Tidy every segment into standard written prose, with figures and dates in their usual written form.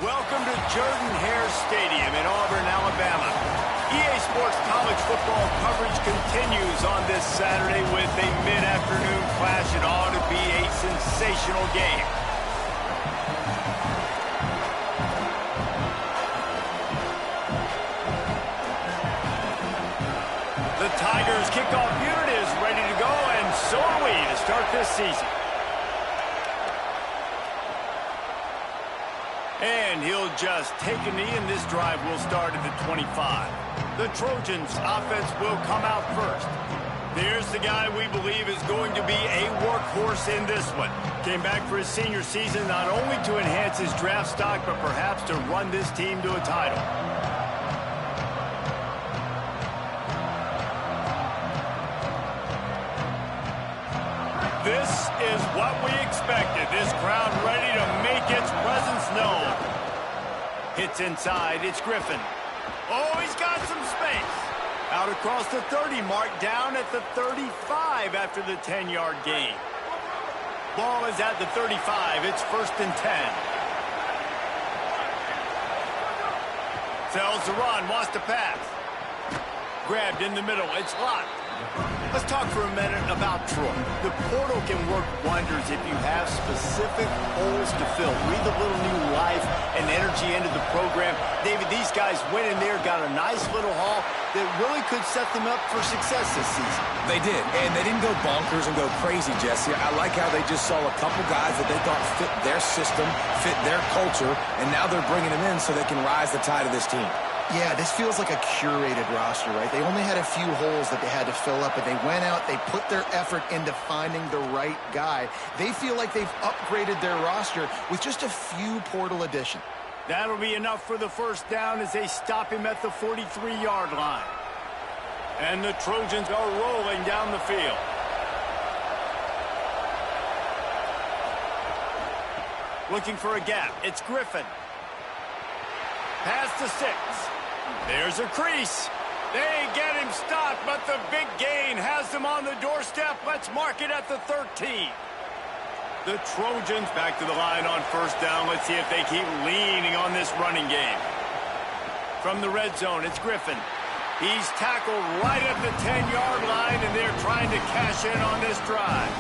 Welcome to Jordan-Hare Stadium in Auburn, Alabama. EA Sports college football coverage continues on this Saturday with a mid-afternoon clash. It ought to be a sensational game. The Tigers kickoff unit is ready to go, and so are we to start this season. And he'll just take a knee, and this drive will start at the 25. The Trojans' offense will come out first. There's the guy we believe is going to be a workhorse in this one. Came back for his senior season not only to enhance his draft stock, but perhaps to run this team to a title. This is what we expected. This crowd ready to make its presence known. Hits inside. It's Griffin. Oh, he's got some space. Out across the 30 mark, down at the 35 after the 10-yard gain. Ball is at the 35. It's 1st and 10. Tells to run. Wants to pass. Grabbed in the middle. It's locked. Let's talk for a minute about Troy. The portal can work wonders if you have specific holes to fill. Breathe a little new life and energy into the program. David, these guys went in there, got a nice little haul that really could set them up for success this season. They did, and they didn't go bonkers and go crazy, Jesse. I like how they just saw a couple guys that they thought fit their system, fit their culture, and now they're bringing them in so they can rise the tide of this team. Yeah, this feels like a curated roster, right? They only had a few holes that they had to fill up, but they went out, they put their effort into finding the right guy. They feel like they've upgraded their roster with just a few portal additions. That'll be enough for the first down as they stop him at the 43-yard line. And the Trojans are rolling down the field. Looking for a gap. It's Griffin. Pass to 6. There's a crease. They get him stopped, but the big gain has them on the doorstep. Let's mark it at the 13. The Trojans back to the line on first down. Let's see if they keep leaning on this running game. From the red zone, it's Griffin. He's tackled right at the 10-yard line, and they're trying to cash in on this drive.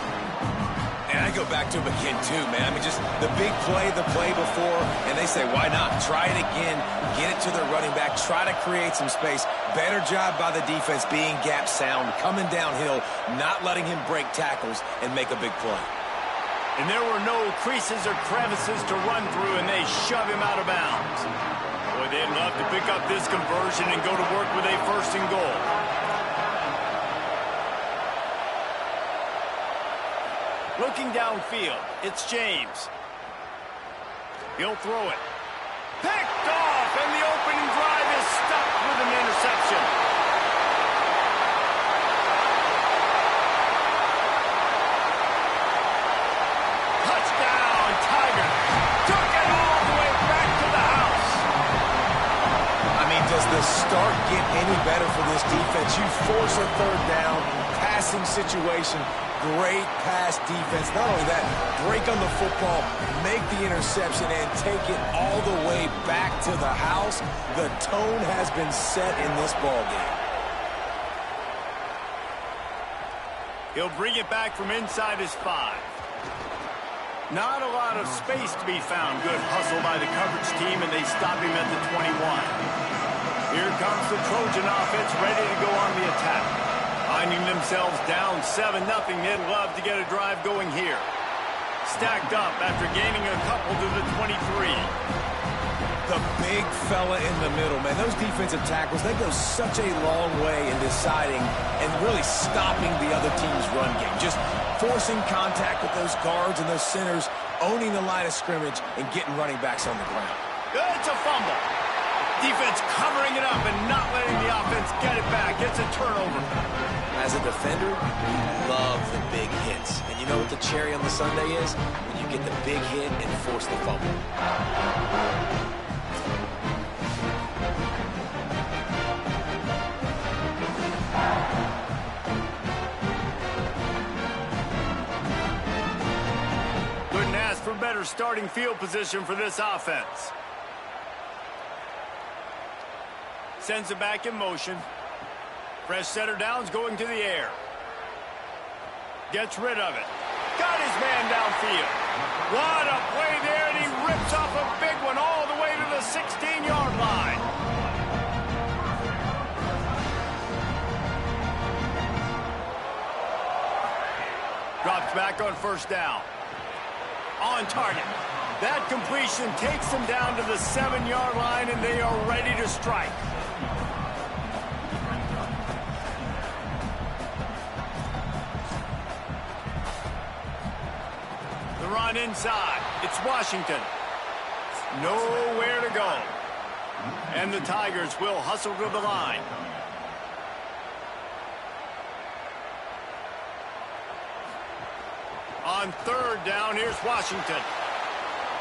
And I go back to him again, too, man. I mean, just the big play, the play before, and they say, why not? Try it again, get it to their running back, try to create some space. Better job by the defense being gap sound, coming downhill, not letting him break tackles and make a big play. And there were no creases or crevices to run through, and they shove him out of bounds. Boy, they'd love to pick up this conversion and go to work with a 1st and goal. Looking downfield, it's James. He'll throw it. Picked off, and the opening drive is stopped with an interception. Touchdown, Tiger. Took it all the way back to the house. I mean, does the start get any better for this defense? You force a 3rd down, passing situation. Great pass defense. Not only that, break on the football, make the interception, and take it all the way back to the house. The tone has been set in this ballgame. He'll bring it back from inside his 5. Not a lot of space to be found. Good hustle by the coverage team, and they stop him at the 21. Here comes the Trojan offense ready to go on the attack. Finding themselves down 7-0, they'd love to get a drive going here. Stacked up after gaining a couple to the 23. The big fella in the middle, man. Those defensive tackles, they go such a long way in deciding and really stopping the other team's run game. Just forcing contact with those guards and those centers, owning the line of scrimmage, and getting running backs on the ground. It's a fumble. Defense covering it up and not letting the offense get it back. It's a turnover. As a defender, you love the big hits. And you know what the cherry on the sundae is? When you get the big hit and force the fumble. Couldn't ask for better starting field position for this offense. Sends it back in motion. Fresh setter down's going to the air. Gets rid of it. Got his man downfield. What a play there, and he rips off a big one all the way to the 16-yard line. Drops back on first down. On target. That completion takes them down to the 7-yard line, and they are ready to strike. The run inside. It's Washington. Nowhere to go. And the Tigers will hustle to the line. On third down, here's Washington.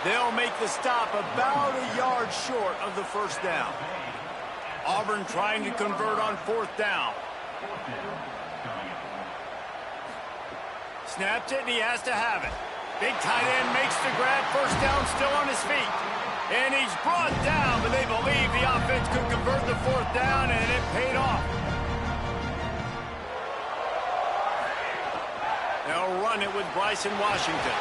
They'll make the stop about a yard short of the first down. Auburn trying to convert on fourth down. Snapped it, and he has to have it. Big tight end makes the grab. First down, still on his feet. And he's brought down, but they believe the offense could convert the fourth down, and it paid off. They'll run it with Bryson Washington.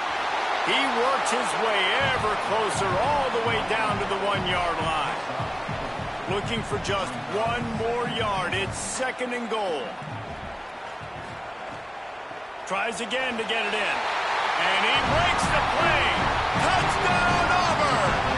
He works his way ever closer all the way down to the 1-yard line. Looking for just one more yard. It's second and goal. Tries again to get it in. And he breaks the play. Touchdown, Auburn!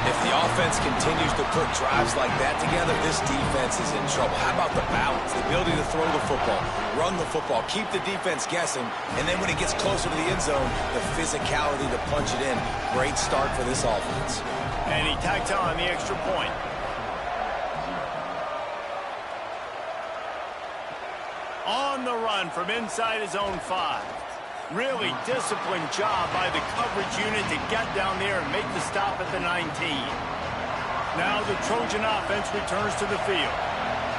If the offense continues to put drives like that together, this defense is in trouble. How about the balance, the ability to throw the football, run the football, keep the defense guessing, and then when it gets closer to the end zone, the physicality to punch it in. Great start for this offense. And he tacks on the extra point. On the run from inside his own 5. Really disciplined job by the coverage unit to get down there and make the stop at the 19. Now the Trojan offense returns to the field.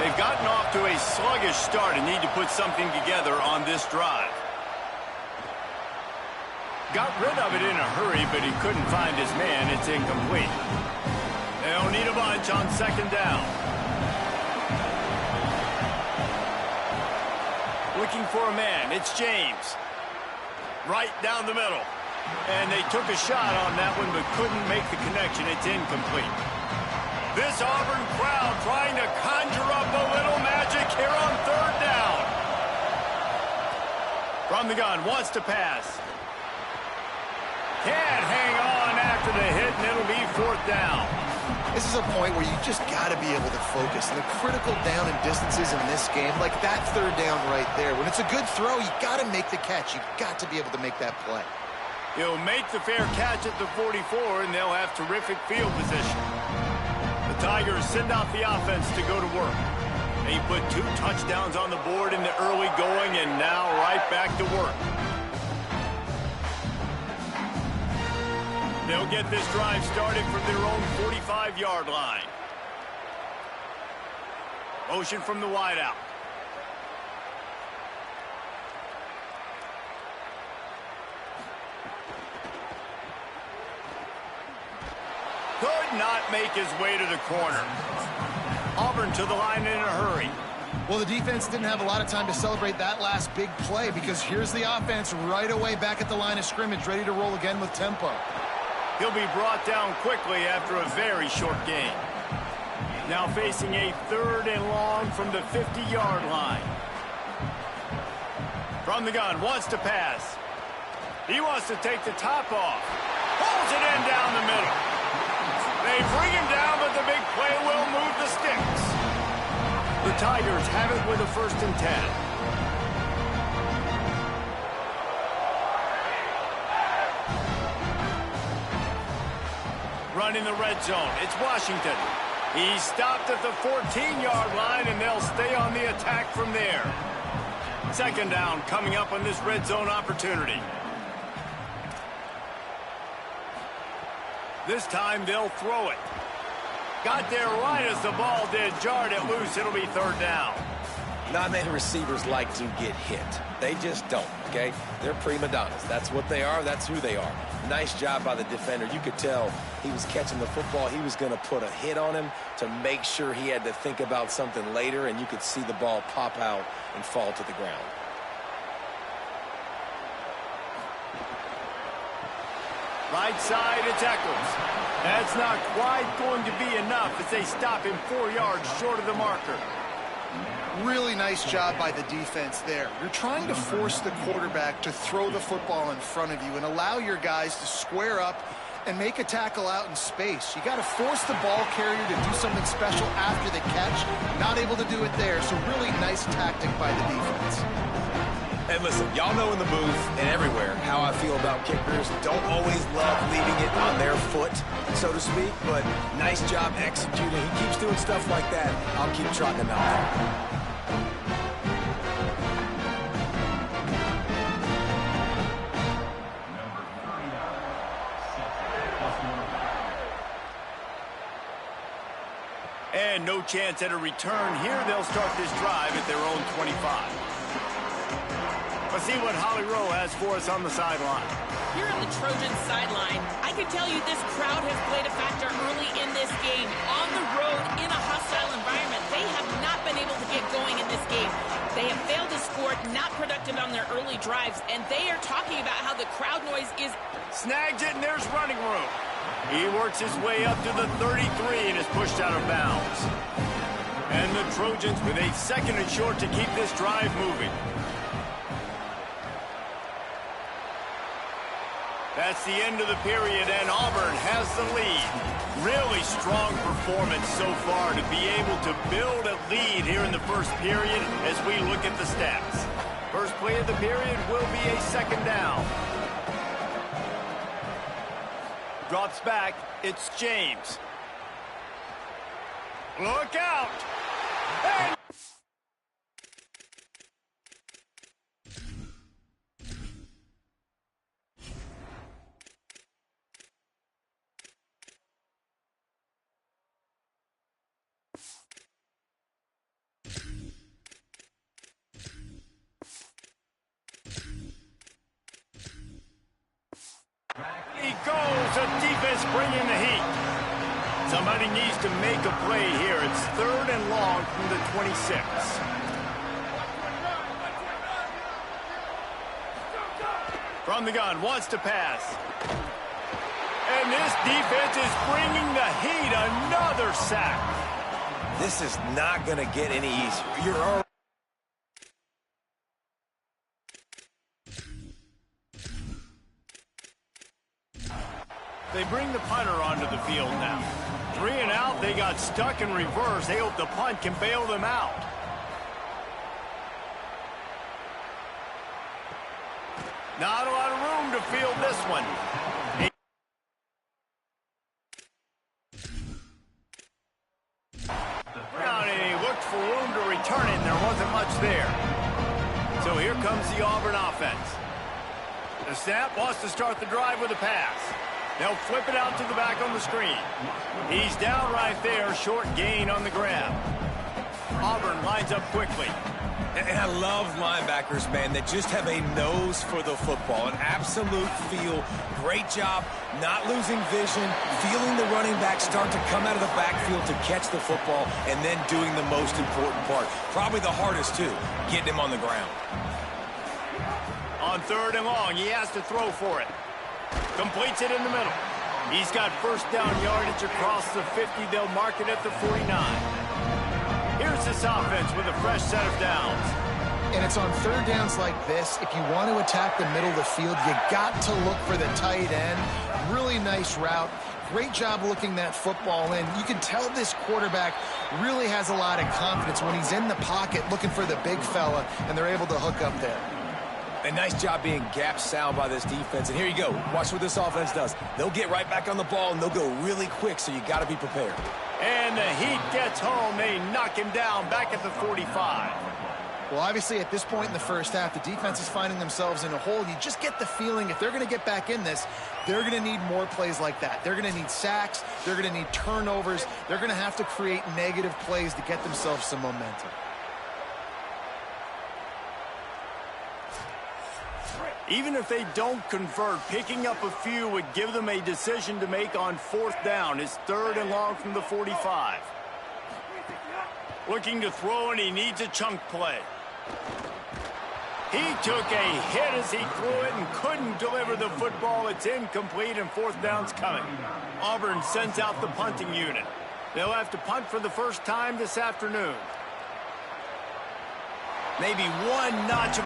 They've gotten off to a sluggish start and need to put something together on this drive. Got rid of it in a hurry, but he couldn't find his man. It's incomplete. They'll need a bunch on second down. Looking for a man. It's James. Right down the middle. And they took a shot on that one, but couldn't make the connection. It's incomplete. This Auburn crowd trying to conjure up a little magic here on third down. From the gun, wants to pass. Can't hang on after the hit, and it'll be fourth down. This is a point where you just got to be able to focus. And the critical down and distances in this game, like that third down right there. When it's a good throw, you got to make the catch. You got to be able to make that play. He'll make the fair catch at the 44, and they'll have terrific field position. The Tigers send out the offense to go to work. They put 2 touchdowns on the board in the early going, and now right back to work. They'll get this drive started from their own 45-yard line. Motion from the wideout. Could not make his way to the corner. Auburn to the line in a hurry. Well, the defense didn't have a lot of time to celebrate that last big play because here's the offense right away back at the line of scrimmage, ready to roll again with tempo. He'll be brought down quickly after a very short gain. Now facing a third and long from the 50-yard line. From the gun, wants to pass. He wants to take the top off. Pulls it in down the middle. They bring him down, but the big play will move the sticks. The Tigers have it with a 1st and 10. Running the red zone. It's Washington. He's stopped at the 14-yard line, and they'll stay on the attack from there. Second down coming up on this red zone opportunity. This time they'll throw it. Got there right as the ball did. Jarred it loose. It'll be third down. Not many receivers like to get hit. They just don't, okay? They're prima donnas. That's what they are. That's who they are. Nice job by the defender. You could tell he was catching the football. He was going to put a hit on him to make sure he had to think about something later, and you could see the ball pop out and fall to the ground. Right side, it's Eccles. That's not quite going to be enough as they stop him 4 yards short of the marker. Really nice job by the defense there. You're trying to force the quarterback to throw the football in front of you and allow your guys to square up and make a tackle out in space. You got to force the ball carrier to do something special after the catch. Not able to do it there, so really nice tactic by the defense. And listen, y'all know in the booth and everywhere how I feel about kickers. Don't always love leaving it on their foot, so to speak, but nice job executing. He keeps doing stuff like that. I'll keep trotting him out there. And no chance at a return here. They'll start this drive at their own 25. Let's see what Holly Rowe has for us on the sideline. Here on the Trojans sideline, I can tell you this crowd has played a factor early in this game. On the road, in a hostile environment, they have not been able to get going in this game. They have failed to score, not productive on their early drives, and they are talking about how the crowd noise is... Snags it, and there's running room. He works his way up to the 33 and is pushed out of bounds. And the Trojans with a second and short to keep this drive moving. That's the end of the period, and Auburn has the lead. Really strong performance so far to be able to build a lead here in the first period as we look at the stats. First play of the period will be a second down. Drops back. It's James. Look out! And he goes. The defense bringing the heat. Somebody needs to make a play here. It's third and long from the 26. From the gun, wants to pass. And this defense is bringing the heat. Another sack. This is not going to get any easier. You're already... They bring the punter onto the field now. 3 and out, they got stuck in reverse. They hope the punt can bail them out. Not a lot of room to field this one. And he looked for room to return it, and there wasn't much there. So here comes the Auburn offense. The snap wants to start the drive with a pass. They'll flip it out to the back on the screen. He's down right there, short gain on the grab. Auburn lines up quickly. And I love linebackers, man, that just have a nose for the football, an absolute feel. Great job not losing vision, feeling the running back start to come out of the backfield to catch the football, and then doing the most important part. Probably the hardest, too, getting him on the ground. On third and long, he has to throw for it. Completes it in the middle. He's got first down yardage across the 50. They'll mark it at the 49. Here's this offense with a fresh set of downs. And it's on third downs like this. If you want to attack the middle of the field, you got to look for the tight end. Really nice route. Great job looking that football in. You can tell this quarterback really has a lot of confidence when he's in the pocket looking for the big fella, and they're able to hook up there. A nice job being gap sound by this defense. And here you go. Watch what this offense does. They'll get right back on the ball, and they'll go really quick, so you got to be prepared. And the Heat gets home. They knock him down back at the 45. Well, obviously, at this point in the first half, the defense is finding themselves in a hole. You just get the feeling if they're going to get back in this, they're going to need more plays like that. They're going to need sacks. They're going to need turnovers. They're going to have to create negative plays to get themselves some momentum. Even if they don't convert, picking up a few would give them a decision to make on 4th down. It's 3rd and long from the 45. Looking to throw, and he needs a chunk play. He took a hit as he threw it and couldn't deliver the football. It's incomplete, and 4th down's coming. Auburn sends out the punting unit. They'll have to punt for the first time this afternoon. Maybe one notch.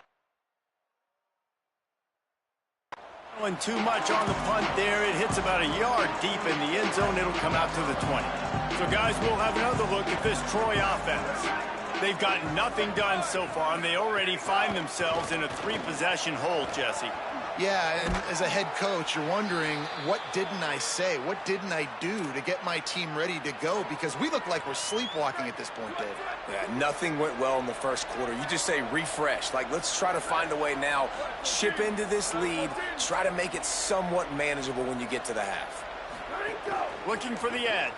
And too much on the punt there. It hits about a yard deep in the end zone. It'll come out to the 20. So, guys, we'll have another look at this Troy offense. They've gotten nothing done so far, and they already find themselves in a 3-possession hole, Jesse. Yeah, and as a head coach, you're wondering, what didn't I say? What didn't I do to get my team ready to go? Because we look like we're sleepwalking at this point, Dave. Yeah, nothing went well in the first quarter. You just say refresh. Like, let's try to find a way now, chip into this lead, try to make it somewhat manageable when you get to the half. Looking for the edge.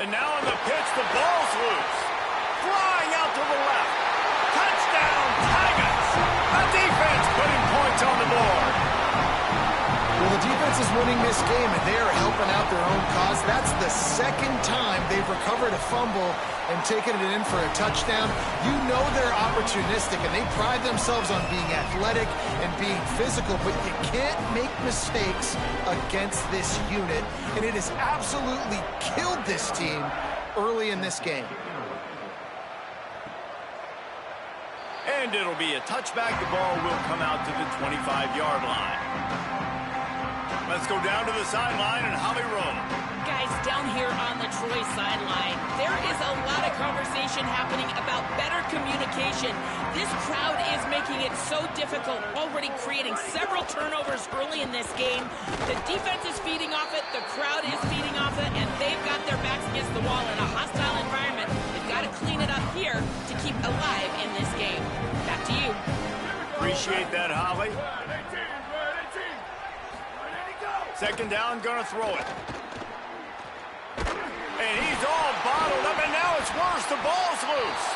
And now on the pitch, the ball's loose. Flying out to the left. Touchdown, Tigers. The defense putting points on the board. Well, the defense is winning this game, and they are helping out their own cause. That's the second time they've recovered a fumble and taken it in for a touchdown. You know they're opportunistic, and they pride themselves on being athletic and being physical, but you can't make mistakes against this unit, and it has absolutely killed this team early in this game. And it'll be a touchback. The ball will come out to the 25-yard line. Let's go down to the sideline and Holly Rowe. Guys, down here on the Troy sideline, there is a lot of conversation happening about better communication. This crowd is making it so difficult, already creating several turnovers early in this game. The defense is feeding off it, the crowd is feeding off it, and they've got their backs against the wall in a hostile environment. They've got to clean it up here to keep alive in this game. Back to you. Appreciate that, Holly. 2nd down, gonna throw it. And he's all bottled up, and now it's worse. The ball's loose.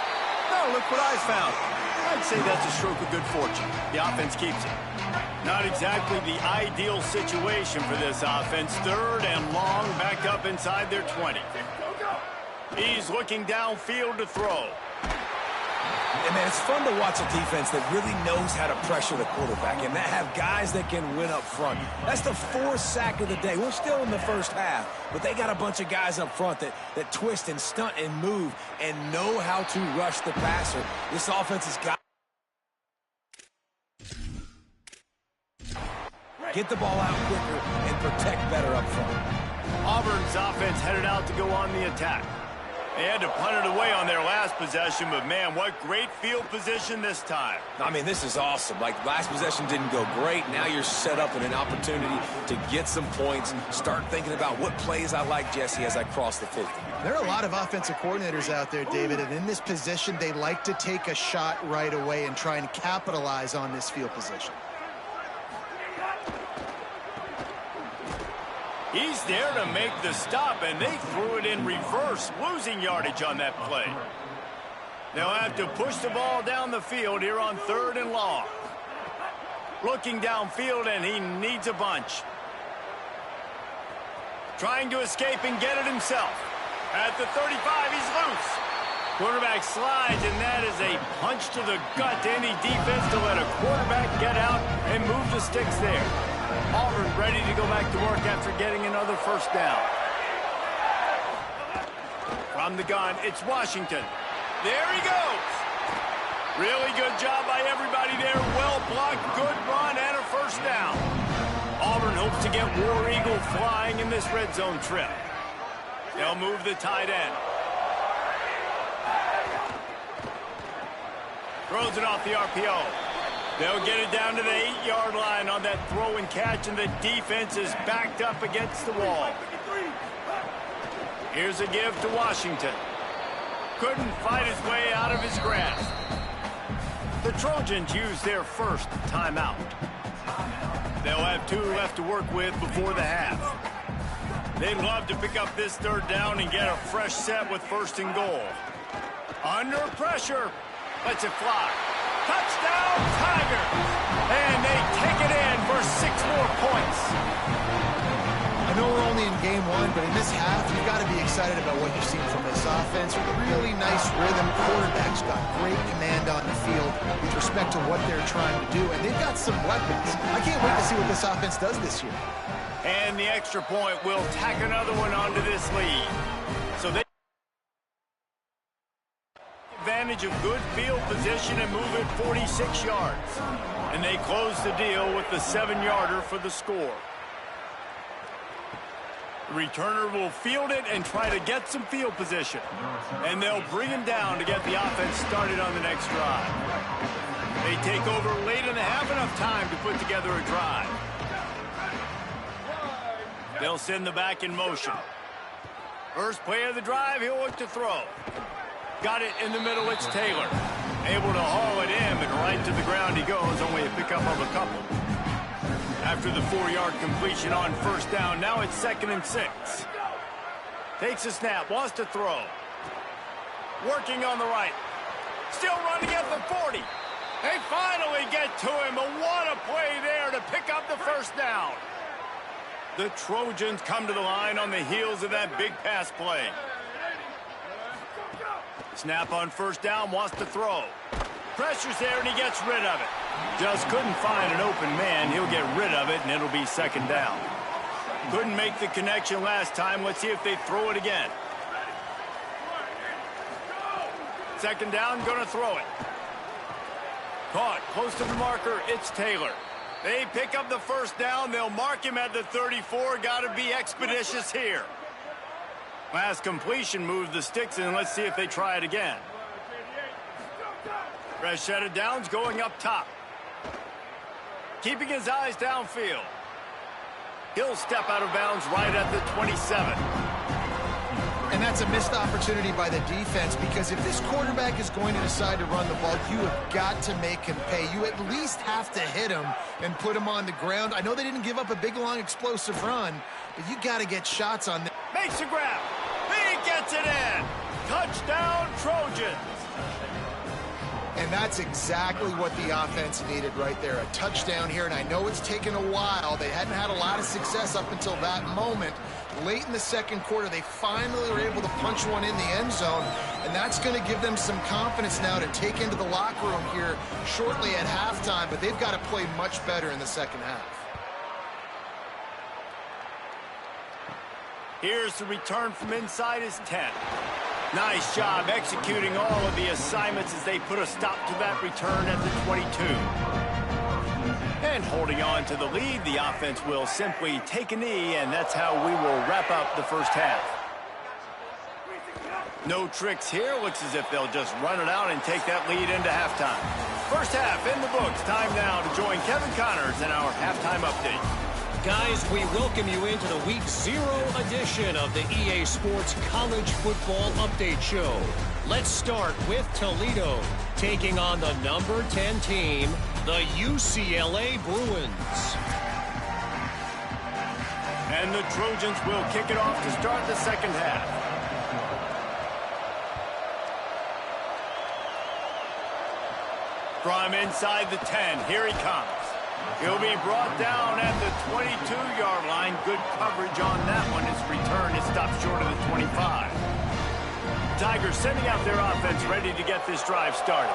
No, look what I found. I'd say that's a stroke of good fortune. The offense keeps it. Not exactly the ideal situation for this offense. 3rd and long, back up inside their 20. He's looking downfield to throw. And, man, it's fun to watch a defense that really knows how to pressure the quarterback and that have guys that can win up front. That's the 4th sack of the day. We're still in the first half, but they got a bunch of guys up front that twist and stunt and move and know how to rush the passer. This offense has got get the ball out quicker and protect better up front. Auburn's offense headed out to go on the attack. They had to punt it away on their last possession, but, man, what great field position this time. I mean, this is awesome. Like, last possession didn't go great. Now you're set up in an opportunity to get some points, start thinking about what plays I like, Jesse, as I cross the 50. There are a lot of offensive coordinators out there, David, and in this position, they like to take a shot right away and try and capitalize on this field position. He's there to make the stop, and they threw it in reverse, losing yardage on that play. They'll have to push the ball down the field here on 3rd and long. Looking downfield, and he needs a bunch. Trying to escape and get it himself. At the 35, he's loose. Quarterback slides, and that is a punch to the gut to any defense to let a quarterback get out and move the sticks there. Auburn ready to go back to work after getting another 1st down. From the gun, it's Washington. There he goes. Really good job by everybody there. Well blocked, good run, and a 1st down. Auburn hopes to get War Eagle flying in this red zone trip. They'll move the tight end. Throws it off the RPO. They'll get it down to the 8-yard line on that throw and catch, and the defense is backed up against the wall. Here's a give to Washington. Couldn't fight his way out of his grasp. The Trojans use their 1st timeout. They'll have 2 left to work with before the half. They'd love to pick up this 3rd down and get a fresh set with 1st and goal. Under pressure. Lets it fly. Touchdown, Tigers! And they take it in for 6 more points. I know we're only in game one, but in this half, you've got to be excited about what you've seen from this offense. Really nice rhythm. Quarterback's got great command on the field with respect to what they're trying to do, and they've got some weapons. I can't wait to see what this offense does this year. And the extra point will tack another one onto this lead. So they advantage of good field position and move it 46 yards. And they close the deal with the 7-yarder for the score. The returner will field it and try to get some field position. And they'll bring him down to get the offense started on the next drive. They take over late and have enough time to put together a drive. They'll send the back in motion. First play of the drive, he'll look to throw. Got it in the middle, it's Taylor. Able to haul it in, but right to the ground he goes, only a pickup of a couple. After the 4-yard completion on first down, now it's 2nd and 6. Takes a snap, wants to throw. Working on the right. Still running at the 40. They finally get to him, but what a play there to pick up the first down. The Trojans come to the line on the heels of that big pass play. Snap on first down, wants to throw. Pressure's there, and he gets rid of it. Just couldn't find an open man. He'll get rid of it, and it'll be 2nd down. Couldn't make the connection last time. Let's see if they throw it again. 2nd down, gonna throw it. Caught, close to the marker, it's Taylor. They pick up the first down. They'll mark him at the 34. Got to be expeditious here. Last completion moved the sticks in. Let's see if they try it again. Fresh set of downs going up top. Keeping his eyes downfield. He'll step out of bounds right at the 27. And that's a missed opportunity by the defense, because if this quarterback is going to decide to run the ball, you have got to make him pay. You at least have to hit him and put him on the ground. I know they didn't give up a big, long, explosive run, but you got to get shots on them. Makes a grab. He gets it in. Touchdown, Trojans. And that's exactly what the offense needed right there. A touchdown here, and I know it's taken a while. They hadn't had a lot of success up until that moment. Late in the second quarter, they finally were able to punch one in the end zone, and that's going to give them some confidence now to take into the locker room here shortly at halftime, but they've got to play much better in the second half. Here's the return from inside his 10. Nice job executing all of the assignments as they put a stop to that return at the 22. And holding on to the lead, the offense will simply take a knee, and that's how we will wrap up the first half. No tricks here. Looks as if they'll just run it out and take that lead into halftime. First half in the books. Time now to join Kevin Connors in our halftime update. Guys, we welcome you into the Week 0 edition of the EA Sports College Football Update Show. Let's start with Toledo, taking on the number 10 team, the UCLA Bruins. And the Trojans will kick it off to start the second half. From inside the 10, here he comes. He'll be brought down at the 22-yard line. Good coverage on that one. His return is stopped short of the 25. Tigers sending out their offense ready to get this drive started.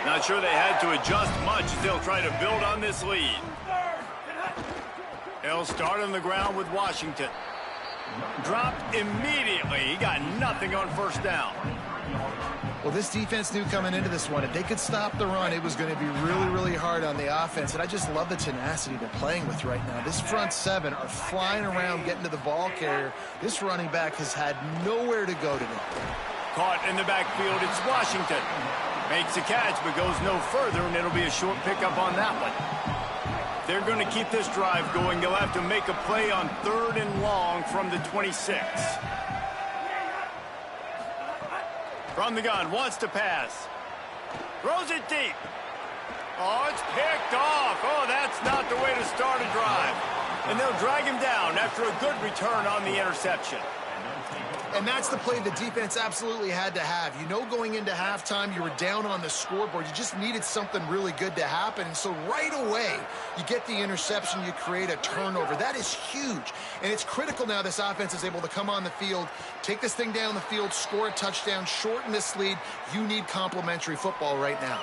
Not sure they had to adjust much as they'll try to build on this lead. They'll start on the ground with Washington. Dropped immediately. He got nothing on first down. Well, this defense knew coming into this one, if they could stop the run, it was going to be really, really hard on the offense. And I just love the tenacity they're playing with right now. This front seven are flying around, getting to the ball carrier. This running back has had nowhere to go today. Caught in the backfield, it's Washington. Makes a catch, but goes no further, and it'll be a short pickup on that one. They're going to keep this drive going. They'll have to make a play on 3rd and long from the 26. From the gun, wants to pass. Throws it deep. Oh, it's picked off. Oh, that's not the way to start a drive. And they'll drag him down after a good return on the interception. And that's the play the defense absolutely had to have. You know, going into halftime, you were down on the scoreboard. You just needed something really good to happen. And so right away, you get the interception, you create a turnover. That is huge. And it's critical now this offense is able to come on the field, take this thing down the field, score a touchdown, shorten this lead. You need complementary football right now.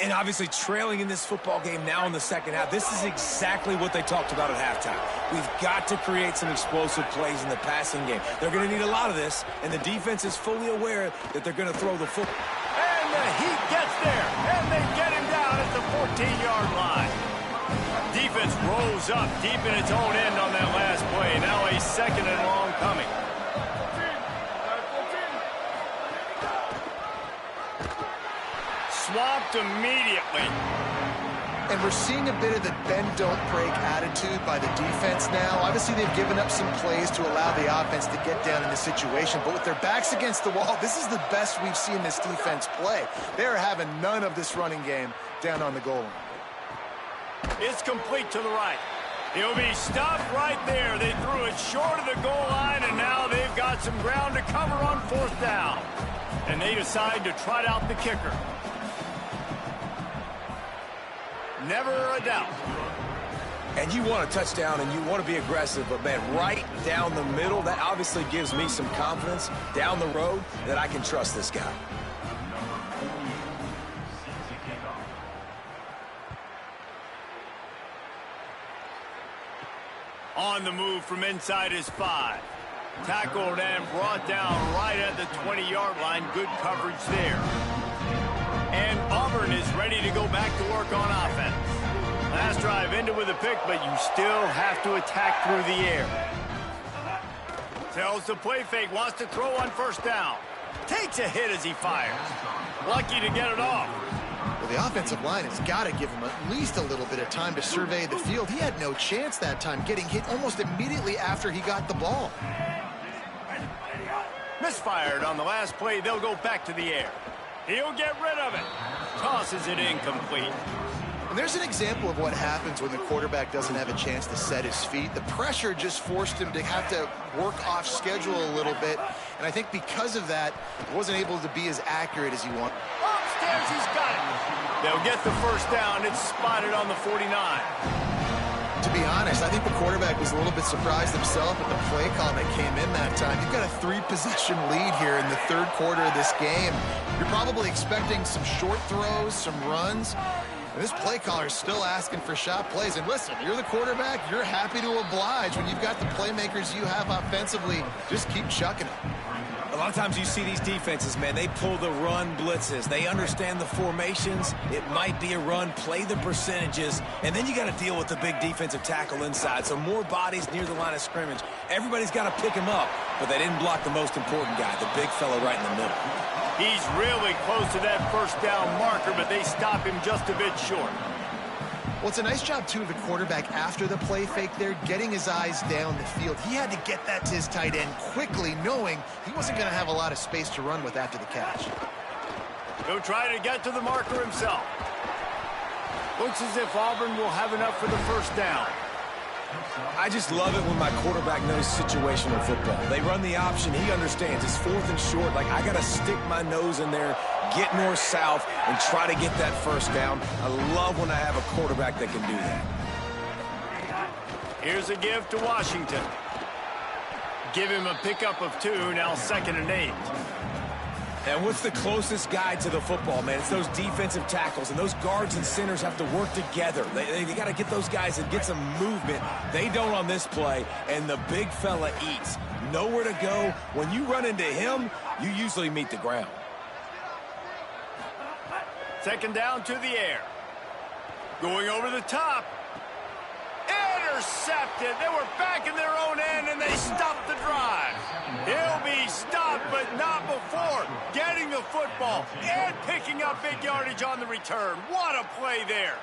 And obviously trailing in this football game now in the second half, this is exactly what they talked about at halftime. We've got to create some explosive plays in the passing game. They're going to need a lot of this, and the defense is fully aware that they're going to throw the football. And the Heat gets there, and they get him down at the 14-yard line. Defense rolls up deep in its own end on that last play. Now a second and long coming. Swamped immediately. And we're seeing a bit of the bend-don't-break attitude by the defense now. Obviously, they've given up some plays to allow the offense to get down in the situation. But with their backs against the wall, this is the best we've seen this defense play. They're having none of this running game down on the goal line. It's complete to the right. He'll be stopped right there. They threw it short of the goal line, and now they've got some ground to cover on fourth down. And they decide to trot out the kicker. Never a doubt. And you want a touchdown and you want to be aggressive, but, man, right down the middle, that obviously gives me some confidence down the road that I can trust this guy. On the move from inside his 5. Tackled and brought down right at the 20-yard line. Good coverage there. And Auburn is ready to go back to work on offense. Last drive ended with a pick, but you still have to attack through the air. Tells the play fake, wants to throw on first down. Takes a hit as he fires. Lucky to get it off. Well, the offensive line has got to give him at least a little bit of time to survey the field. He had no chance that time, getting hit almost immediately after he got the ball. Misfired on the last play. They'll go back to the air. He'll get rid of it. Tosses it incomplete. And there's an example of what happens when the quarterback doesn't have a chance to set his feet. The pressure just forced him to have to work off schedule a little bit. And I think because of that, he wasn't able to be as accurate as he wanted. Upstairs, he's got it. They'll get the first down. It's spotted on the 49. To be honest, I think the quarterback was a little bit surprised himself at the play call that came in that time. You've got a 3-possession lead here in the third quarter of this game. You're probably expecting some short throws, some runs. And this play caller is still asking for shot plays. And listen, you're the quarterback. You're happy to oblige. When you've got the playmakers you have offensively, just keep chucking it. A lot of times you see these defenses, man, they pull the run blitzes. They understand the formations. It might be a run, play the percentages, and then you got to deal with the big defensive tackle inside. So more bodies near the line of scrimmage. Everybody's got to pick him up, but they didn't block the most important guy, the big fella right in the middle. He's really close to that first down marker, but they stop him just a bit short. Well, it's a nice job, too, of the quarterback after the play fake there, getting his eyes down the field. He had to get that to his tight end quickly, knowing he wasn't going to have a lot of space to run with after the catch. He'll try to get to the marker himself. Looks as if Auburn will have enough for the first down. I just love it when my quarterback knows situational football. They run the option. He understands. It's fourth and short. Like, I got to stick my nose in there, get north-south, and try to get that first down. I love when I have a quarterback that can do that. Here's a give to Washington. Give him a pickup of 2, now 2nd and 8. And what's the closest guy to the football, man? It's those defensive tackles, and those guards and centers have to work together. They got to get those guys and get some movement. They don't on this play, and the big fella eats. Nowhere to go. When you run into him, you usually meet the ground. 2nd down to the air. Going over the top. Intercepted. They were back in their own end, and they stopped the drive. He'll be stopped, but not before getting the football and picking up big yardage on the return. What a play there.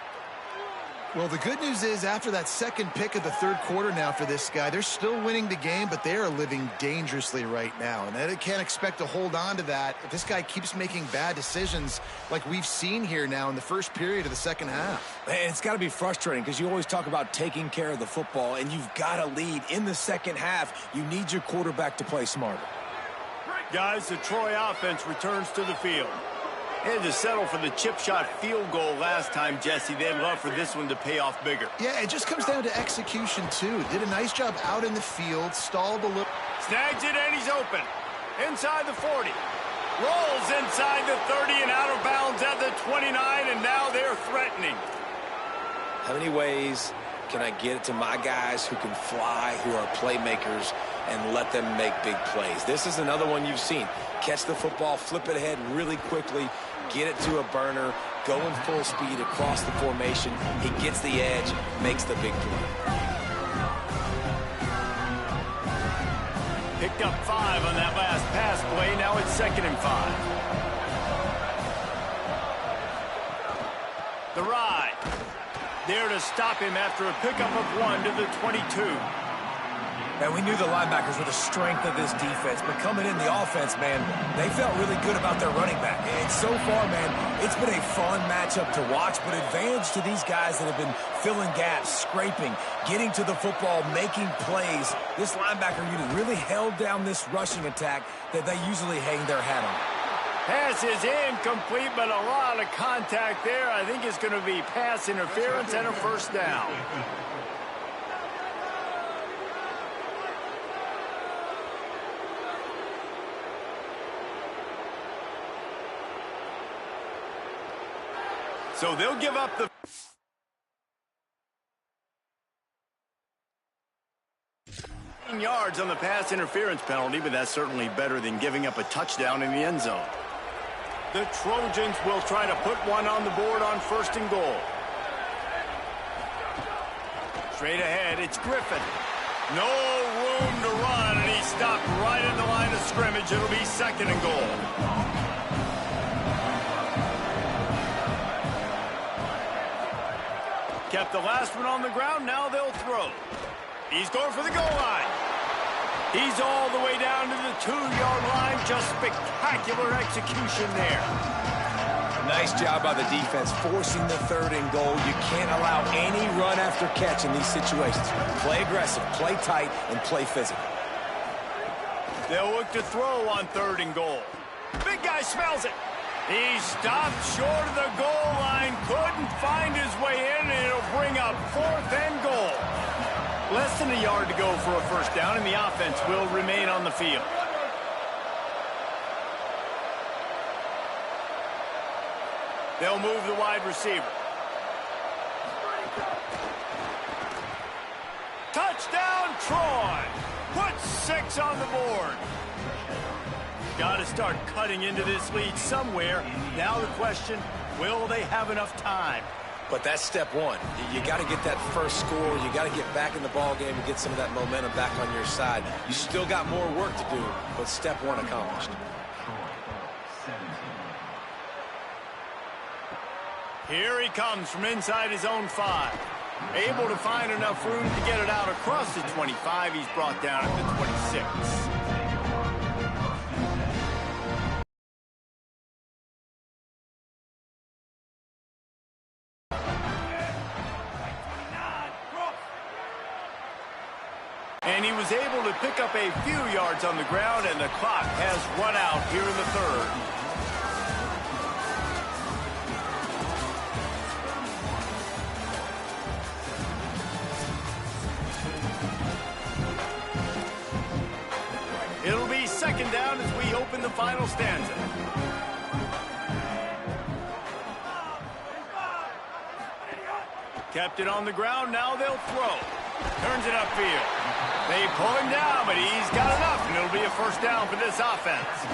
Well, the good news is after that second pick of the third quarter now for this guy, they're still winning the game, but they are living dangerously right now. And they can't expect to hold on to that if this guy keeps making bad decisions like we've seen here now in the first period of the second half. And it's got to be frustrating because you always talk about taking care of the football, and you've got to lead in the second half. You need your quarterback to play smarter. Guys, the Troy offense returns to the field. They had to settle for the chip shot field goal last time, Jesse. They'd love for this one to pay off bigger. Yeah, it just comes down to execution, too. Did a nice job out in the field, stalled a little. Snags it, and he's open. Inside the 40. Rolls inside the 30 and out of bounds at the 29, and now they're threatening. How many ways can I get it to my guys who can fly, who are playmakers, and let them make big plays? This is another one you've seen. Catch the football, flip it ahead really quickly, get it to a burner, go in full speed across the formation. He gets the edge, makes the big play. Picked up 5 on that last pass play. Now it's 2nd and 5. The ride. There to stop him after a pickup of 1 to the 22. And we knew the linebackers were the strength of this defense, but coming in the offense, man, they felt really good about their running back. And so far, man, it's been a fun matchup to watch, but advantage to these guys that have been filling gaps, scraping, getting to the football, making plays. This linebacker unit really held down this rushing attack that they usually hang their hat on. Pass is incomplete, but a lot of contact there. I think it's going to be pass interference and a first down. So they'll give up the... yards on the pass interference penalty, but that's certainly better than giving up a touchdown in the end zone. The Trojans will try to put one on the board on 1st and goal. Straight ahead, it's Griffin. No room to run, and he stopped right at the line of scrimmage. It'll be 2nd and goal. Kept the last one on the ground, now they'll throw. He's going for the goal line. He's all the way down to the 2-yard line. Just spectacular execution there. Nice job by the defense, forcing the 3rd and goal. You can't allow any run after catch in these situations. Play aggressive, play tight, and play physical. They'll look to throw on 3rd and goal. Big guy smells it. He stopped short of the goal line, couldn't find his way in, and it'll bring up 4th and goal. Less than a yard to go for a first down, and the offense will remain on the field. They'll move the wide receiver. Touchdown, Troy! Put 6 on the board. Got to start cutting into this lead somewhere. Now the question, will they have enough time? But that's step one. You got to get that first score. You got to get back in the ball game and get some of that momentum back on your side. You still got more work to do, but step one accomplished. Here he comes from inside his own 5. Able to find enough room to get it out across the 25. He's brought down at the 26. And he was able to pick up a few yards on the ground, and the clock has run out here in the 3rd. It'll be 2nd down as we open the final stanza. Kept it on the ground, now they'll throw. Turns it upfield. They pull him down, but he's got enough, and it'll be a first down for this offense.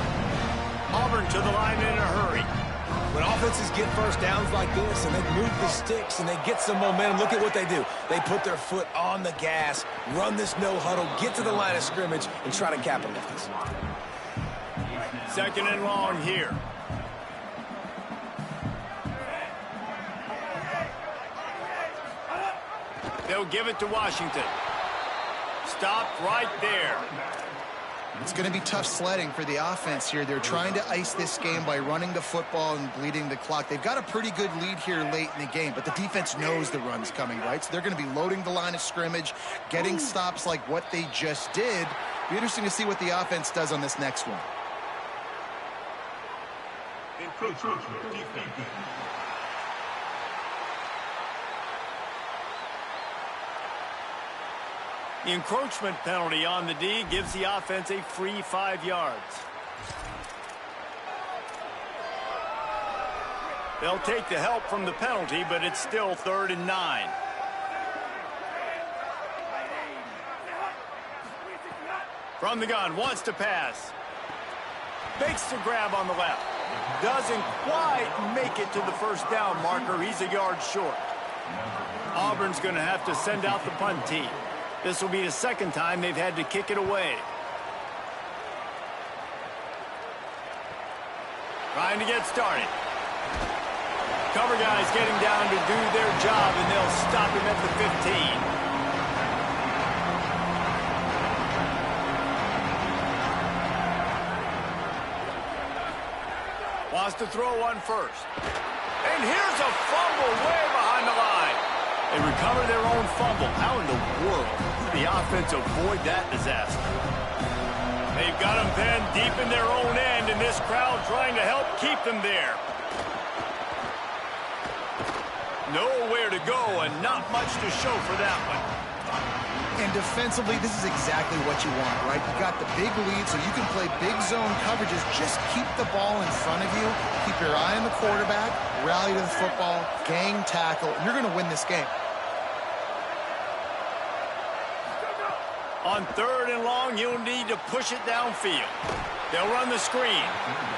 Auburn to the line in a hurry. When offenses get first downs like this and they move the sticks and they get some momentum, look at what they do. They put their foot on the gas, run this no huddle, get to the line of scrimmage, and try to capitalize. 2nd and long here. They'll give it to Washington. Stopped right there. It's going to be tough sledding for the offense here. They're trying to ice this game by running the football and bleeding the clock. They've got a pretty good lead here late in the game, but the defense knows the run's coming, right? So they're going to be loading the line of scrimmage, getting stops like what they just did. Be interesting to see what the offense does on this next one. The encroachment penalty on the D gives the offense a free 5 yards. They'll take the help from the penalty, but it's still 3rd and 9. From the gun, wants to pass. Makes the grab on the left. Doesn't quite make it to the first down marker. He's a yard short. Auburn's going to have to send out the punt team. This will be the second time they've had to kick it away. Trying to get started. Cover guys getting down to do their job, and they'll stop him at the 15. Wants to throw one first. And here's a fumble way behind the line. They recover their own fumble. How in the world did the offense avoid that disaster? They've got them pinned deep in their own end, and this crowd trying to help keep them there. Nowhere to go, and not much to show for that one. And defensively, this is exactly what you want, right? You got the big lead, so you can play big zone coverages. Just keep the ball in front of you. Keep your eye on the quarterback. Rally to the football. Gang tackle. You're going to win this game. On 3rd and long, you'll need to push it downfield. They'll run the screen.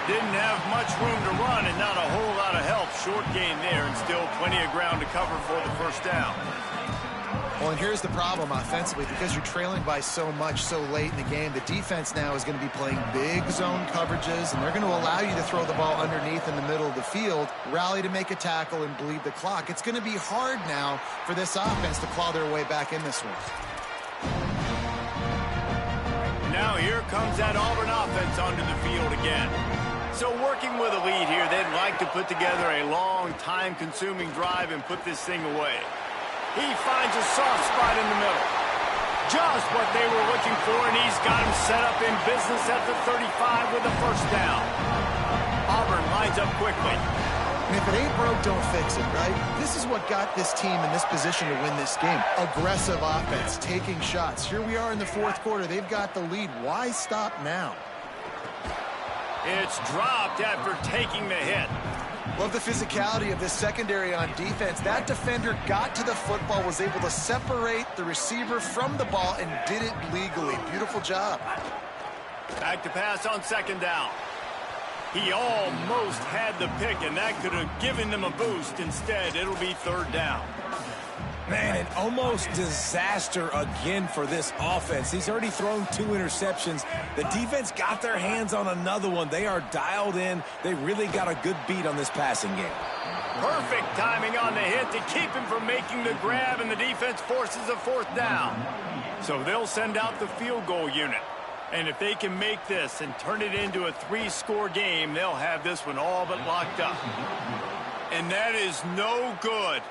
Didn't have much room to run and not a whole lot of help. Short gain there and still plenty of ground to cover for the first down. Well, and here's the problem offensively. Because you're trailing by so much so late in the game, the defense now is going to be playing big zone coverages, and they're going to allow you to throw the ball underneath in the middle of the field, rally to make a tackle, and bleed the clock. It's going to be hard now for this offense to claw their way back in this one. Now here comes that Auburn offense onto the field again. So working with a lead here, they'd like to put together a long, time-consuming drive and put this thing away. He finds a soft spot in the middle. Just what they were looking for, and he's got him set up in business at the 35 with a first down. Auburn lines up quickly. And if it ain't broke, don't fix it, right? This is what got this team in this position to win this game. Aggressive offense, taking shots. Here we are in the 4th quarter. They've got the lead. Why stop now? It's dropped after taking the hit. Love the physicality of this secondary on defense. That defender got to the football, was able to separate the receiver from the ball, and did it legally. Beautiful job. Back to pass on 2nd down. He almost had the pick, and that could have given them a boost. Instead, it'll be 3rd down. Man, an almost disaster again for this offense. He's already thrown 2 interceptions. The defense got their hands on another one. They are dialed in. They really got a good beat on this passing game. Perfect timing on the hit to keep him from making the grab, and the defense forces a 4th down. So they'll send out the field goal unit. And if they can make this and turn it into a 3-score game, they'll have this one all but locked up. And that is no good.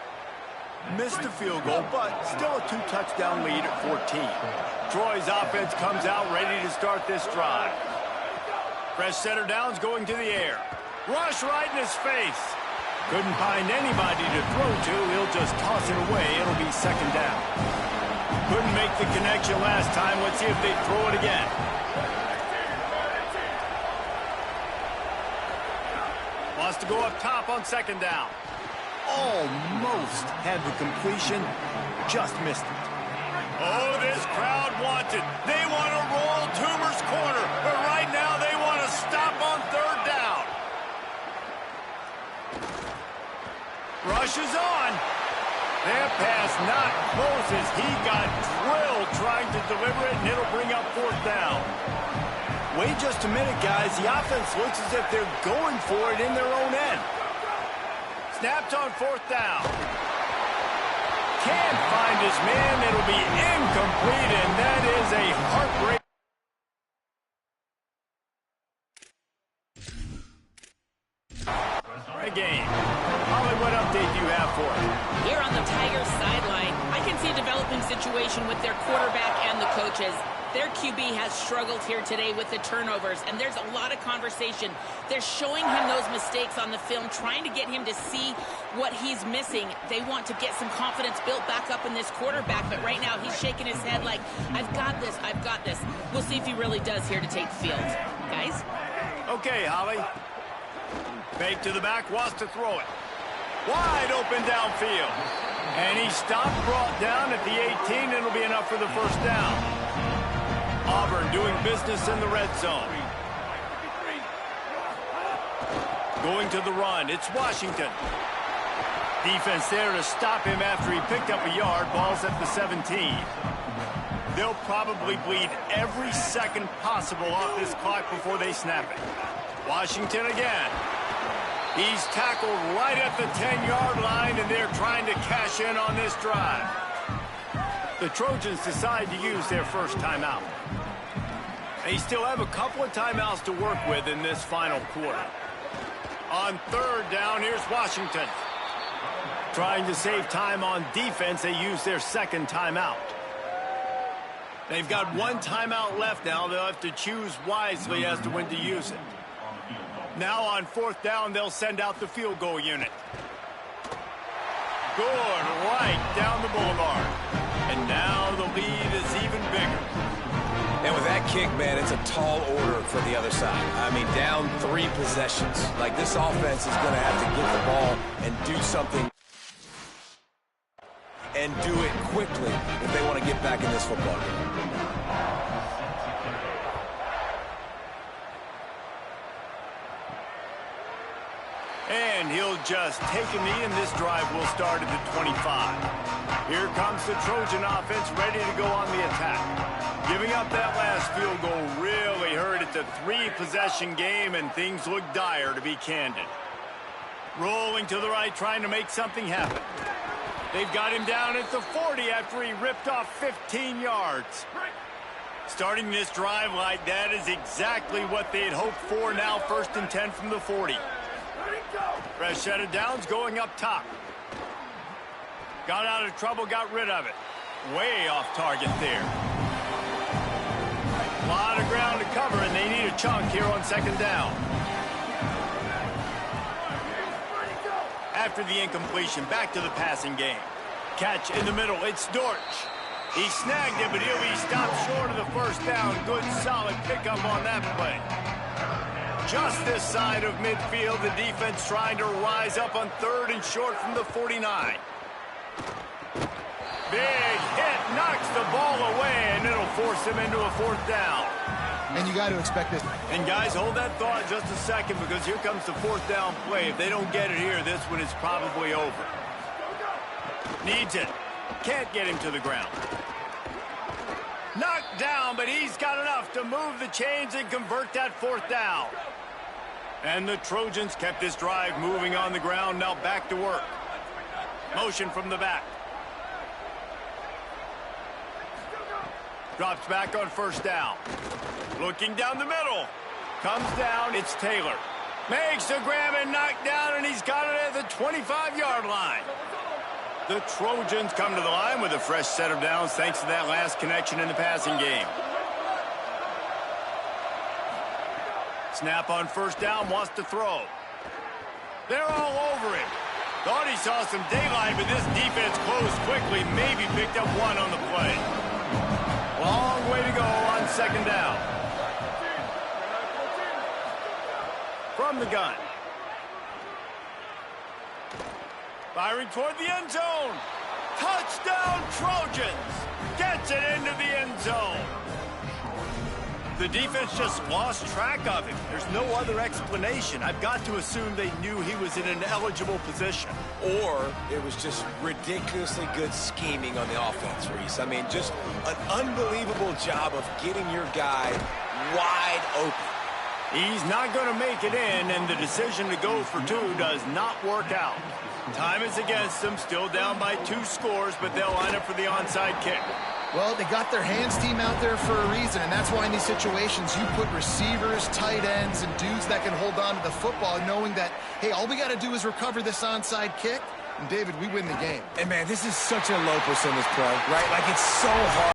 Missed the field goal, but still a 2-touchdown lead at 14. Troy's offense comes out ready to start this drive. Fresh center downs going to the air. Rush right in his face. Couldn't find anybody to throw to. He'll just toss it away. It'll be 2nd down. Couldn't make the connection last time. Let's see if they throw it again. Wants to go up top on 2nd down. Almost had the completion. Just missed it. Oh, this crowd wants it. They want to roll Toomer's corner. But right now they want to stop on 3rd down. Rush is on. That pass not close as he got drilled trying to deliver it, and it'll bring up 4th down. Wait just a minute, guys. The offense looks as if they're going for it in their own end. Snapped on 4th down. Can't find his man. It'll be incomplete, and that is a heartbreak. Game. Holly, what update do you have for us? Here on the Tigers sideline, I can see a developing situation with their quarterback and the coaches. Their QB has struggled here today with the turnovers, and there's a lot of conversation. They're showing him those mistakes on the film, trying to get him to see what he's missing. They want to get some confidence built back up in this quarterback, but right now he's shaking his head like, I've got this, I've got this. We'll see if he really does here to take the field. Guys? Okay, Holly. Fake to the back, wants to throw it. Wide open downfield. And he stopped, brought down at the 18. It'll be enough for the first down. Auburn doing business in the red zone. Going to the run, it's Washington. Defense there to stop him after he picked up a yard. Ball's at the 17. They'll probably bleed every second possible off this clock before they snap it. Washington again. He's tackled right at the 10-yard line, and they're trying to cash in on this drive. The Trojans decide to use their first timeout. They still have a couple of timeouts to work with in this final quarter. On third down, here's Washington. Trying to save time on defense, they use their second timeout. They've got one timeout left now. They'll have to choose wisely as to when to use it. Now on fourth down, they'll send out the field goal unit. Good, right down the boulevard. And now the lead is even bigger. And with that kick, man, it's a tall order for the other side. I mean, down 3 possessions. Like, this offense is going to have to get the ball and do something. And do it quickly if they want to get back in this football game. And he'll just take a knee, and this drive will start at the 25. Here comes the Trojan offense ready to go on the attack. Giving up that last field goal really hurt. It's a 3-possession game, and things look dire, to be candid. Rolling to the right, trying to make something happen. They've got him down at the 40 after he ripped off 15 yards. Starting this drive like that is exactly what they had hoped for. Now 1st and 10 from the 40. Fresh set of downs going up top. Got out of trouble, got rid of it. Way off target there. A lot of ground to cover, and they need a chunk here on 2nd down. After the incompletion, back to the passing game. Catch in the middle, it's Dortch. He snagged it, but he'll be stopped short of the first down. Good, solid pickup on that play. Just this side of midfield, the defense trying to rise up on 3rd and short from the 49. Big hit, knocks the ball away, and it'll force him into a 4th down. And you got to expect it. And guys, hold that thought just a second, because here comes the 4th down play. If they don't get it here, this one is probably over. Needs it. Can't get him to the ground. Knocked down, but he's got enough to move the chains and convert that 4th down. And the Trojans kept this drive moving on the ground. Now back to work. Motion from the back. Drops back on 1st down. Looking down the middle. Comes down. It's Taylor. Makes the grab and knocked down, and he's got it at the 25-yard line. The Trojans come to the line with a fresh set of downs thanks to that last connection in the passing game. Snap on 1st down, wants to throw. They're all over him. Thought he saw some daylight, but this defense closed quickly, maybe picked up one on the play. Long way to go on 2nd down. From the gun. Firing toward the end zone. Touchdown, Trojans. Gets it into the end zone. The defense just lost track of him. There's no other explanation. I've got to assume they knew he was in an eligible position. Or it was just ridiculously good scheming on the offense, Reese. I mean, just an unbelievable job of getting your guy wide open. He's not going to make it in, and the decision to go for 2 does not work out. Time is against them, still down by 2 scores, but they'll line up for the onside kick. Well, they got their hands team out there for a reason, and that's why in these situations you put receivers, tight ends, and dudes that can hold on to the football, knowing that, hey, all we got to do is recover this onside kick, and David, we win the game. And, man, this is such a low percentage play, right? Like, it's so hard.